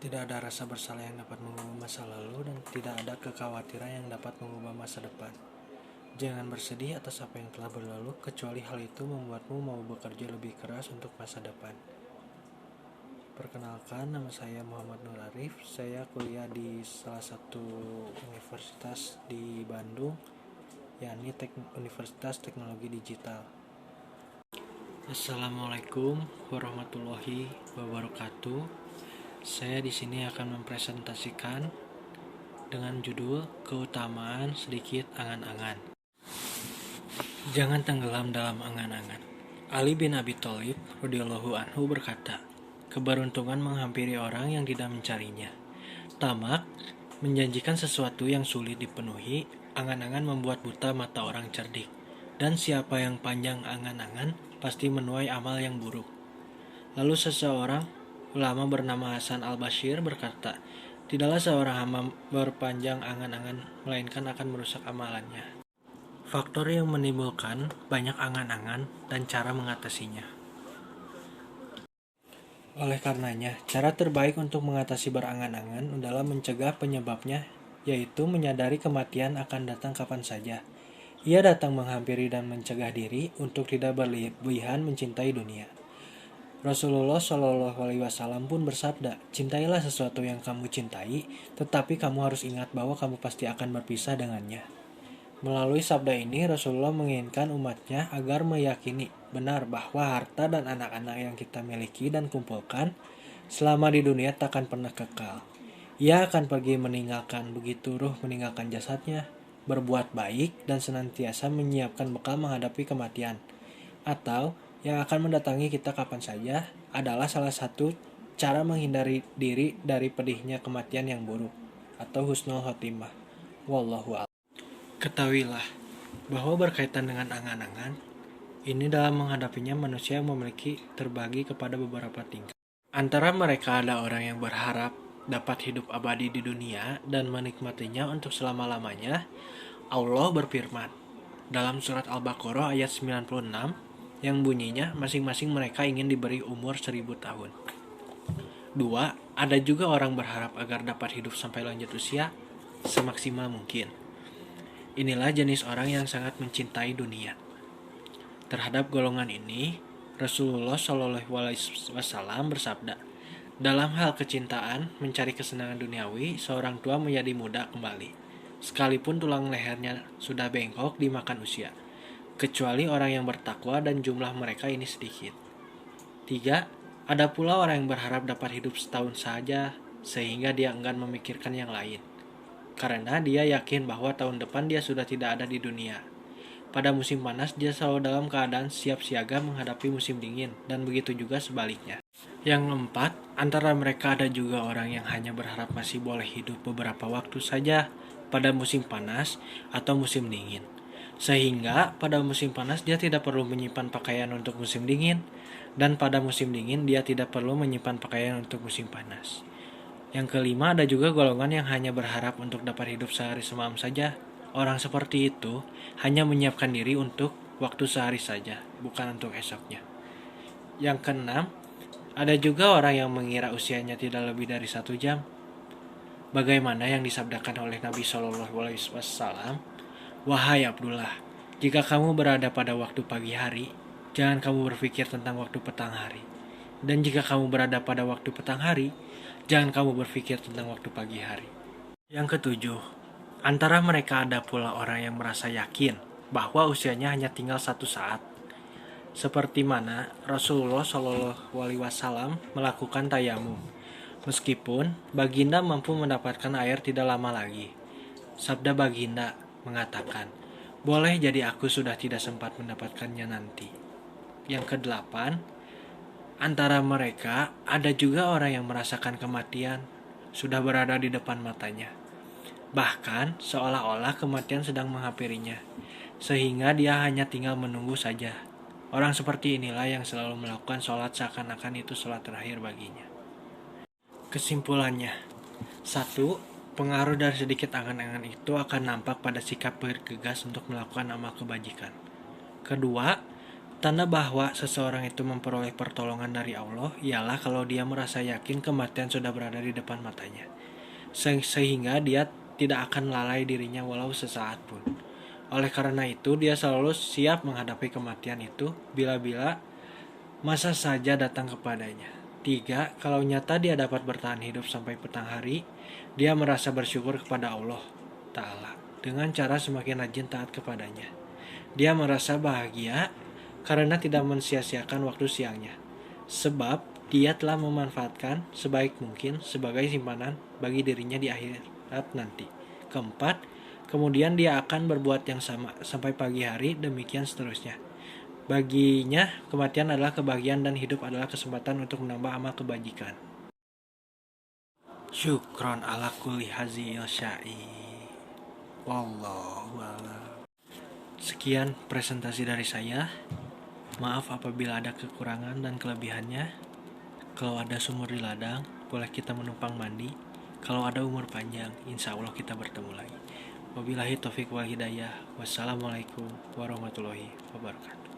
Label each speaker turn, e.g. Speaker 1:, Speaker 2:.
Speaker 1: Tidak ada rasa bersalah yang dapat mengubah masa lalu dan tidak ada kekhawatiran yang dapat mengubah masa depan. Jangan bersedih atas apa yang telah berlalu, kecuali hal itu membuatmu mau bekerja lebih keras untuk masa depan. Perkenalkan, nama saya Muhammad Nur Arif. Saya kuliah di salah satu universitas di Bandung, yakni Universitas Teknologi Digital. Assalamualaikum warahmatullahi wabarakatuh. Saya di sini akan mempresentasikan dengan judul Keutamaan Sedikit Angan-angan. Jangan tenggelam dalam angan-angan. Ali bin Abi Thalib radhiyallahu anhu berkata, keberuntungan menghampiri orang yang tidak mencarinya. Tamak menjanjikan sesuatu yang sulit dipenuhi, angan-angan membuat buta mata orang cerdik. Dan siapa yang panjang angan-angan pasti menuai amal yang buruk. Lalu seseorang ulama bernama Hasan al-Bashir berkata, tidaklah seorang hamba berpanjang angan-angan, melainkan akan merusak amalannya. Faktor yang menimbulkan banyak angan-angan dan cara mengatasinya. Oleh karenanya, cara terbaik untuk mengatasi berangan-angan adalah mencegah penyebabnya, yaitu menyadari kematian akan datang kapan saja. Ia datang menghampiri dan mencegah diri untuk tidak berlebihan mencintai dunia. Rasulullah Shallallahu Alaihi Wasallam pun bersabda, cintailah sesuatu yang kamu cintai, tetapi kamu harus ingat bahwa kamu pasti akan berpisah dengannya. Melalui sabda ini, Rasulullah menginginkan umatnya agar meyakini benar bahwa harta dan anak-anak yang kita miliki dan kumpulkan selama di dunia takkan pernah kekal. Ia akan pergi meninggalkan begitu ruh meninggalkan jasadnya, berbuat baik dan senantiasa menyiapkan bekal menghadapi kematian, atau yang akan mendatangi kita kapan saja adalah salah satu cara menghindari diri dari pedihnya kematian yang buruk atau husnul khotimah. Wallahu a'lam. Ketahuilah bahwa berkaitan dengan angan-angan, ini dalam menghadapinya manusia yang memiliki terbagi kepada beberapa tingkat. Antara mereka ada orang yang berharap dapat hidup abadi di dunia dan menikmatinya untuk selama-lamanya. Allah berfirman dalam surat Al-Baqarah ayat 96 yang bunyinya masing-masing mereka ingin diberi umur 1000 tahun. 2. Ada juga orang berharap agar dapat hidup sampai lanjut usia semaksimal mungkin. Inilah jenis orang yang sangat mencintai dunia. Terhadap golongan ini, Rasulullah Shallallahu Alaihi Wasallam bersabda, dalam hal kecintaan mencari kesenangan duniawi, seorang tua menjadi muda kembali, sekalipun tulang lehernya sudah bengkok dimakan usia, kecuali orang yang bertakwa dan jumlah mereka ini sedikit. 3. Ada pula orang yang berharap dapat hidup setahun saja sehingga dia enggan memikirkan yang lain, karena dia yakin bahwa tahun depan dia sudah tidak ada di dunia. Pada musim panas dia selalu dalam keadaan siap siaga menghadapi musim dingin, dan begitu juga sebaliknya. Yang 4, antara mereka ada juga orang yang hanya berharap masih boleh hidup beberapa waktu saja pada musim panas atau musim dingin, sehingga pada musim panas dia tidak perlu menyimpan pakaian untuk musim dingin, dan pada musim dingin dia tidak perlu menyimpan pakaian untuk musim panas. Yang kelima, ada juga golongan yang hanya berharap untuk dapat hidup sehari semalam saja. Orang seperti itu hanya menyiapkan diri untuk waktu sehari saja, bukan untuk esoknya. Yang keenam, ada juga orang yang mengira usianya tidak lebih dari 1 jam. Bagaimana yang disabdakan oleh Nabi Shallallahu Alaihi Wasallam, wahai Abdullah, jika kamu berada pada waktu pagi hari, jangan kamu berpikir tentang waktu petang hari. Dan jika kamu berada pada waktu petang hari, jangan kamu berpikir tentang waktu pagi hari. Yang ketujuh, antara mereka ada pula orang yang merasa yakin bahwa usianya hanya tinggal 1 saat. Seperti mana Rasulullah Shallallahu Alaihi Wasallam melakukan tayamum, meskipun baginda mampu mendapatkan air tidak lama lagi. Sabda baginda mengatakan, boleh jadi aku sudah tidak sempat mendapatkannya nanti. Yang kedelapan, antara mereka ada juga orang yang merasakan kematian sudah berada di depan matanya. Bahkan seolah-olah kematian sedang menghampirinya, sehingga dia hanya tinggal menunggu saja. Orang seperti inilah yang selalu melakukan sholat seakan-akan itu sholat terakhir baginya. Kesimpulannya, 1. Pengaruh dari sedikit angan-angan itu akan nampak pada sikap bergegas untuk melakukan amal kebajikan. Kedua, Tanda bahwa seseorang itu memperoleh pertolongan dari Allah ialah kalau dia merasa yakin kematian sudah berada di depan matanya, sehingga dia tidak akan lalai dirinya walau sesaat pun. Oleh karena itu, dia selalu siap menghadapi kematian itu bila-bila masa saja datang kepadanya. 3. Kalau nyata dia dapat bertahan hidup sampai petang hari, dia merasa bersyukur kepada Allah Ta'ala dengan cara semakin rajin taat kepadanya. Dia merasa bahagia karena tidak mensia-siakan waktu siangnya, sebab dia telah memanfaatkan sebaik mungkin sebagai simpanan bagi dirinya di akhirat nanti. 4. Kemudian dia akan berbuat yang sama sampai pagi hari, demikian seterusnya. Baginya, kematian adalah kebahagiaan dan hidup adalah kesempatan untuk menambah amal kebajikan. Syukron ala kulli hazil syai. Wallahu a'lam. Sekian presentasi dari saya. Maaf apabila ada kekurangan dan kelebihannya. Kalau ada sumur di ladang, boleh kita menumpang mandi. Kalau ada umur panjang, insya Allah kita bertemu lagi. Wabillahi taufiq wal hidayah. Wassalamualaikum warahmatullahi wabarakatuh.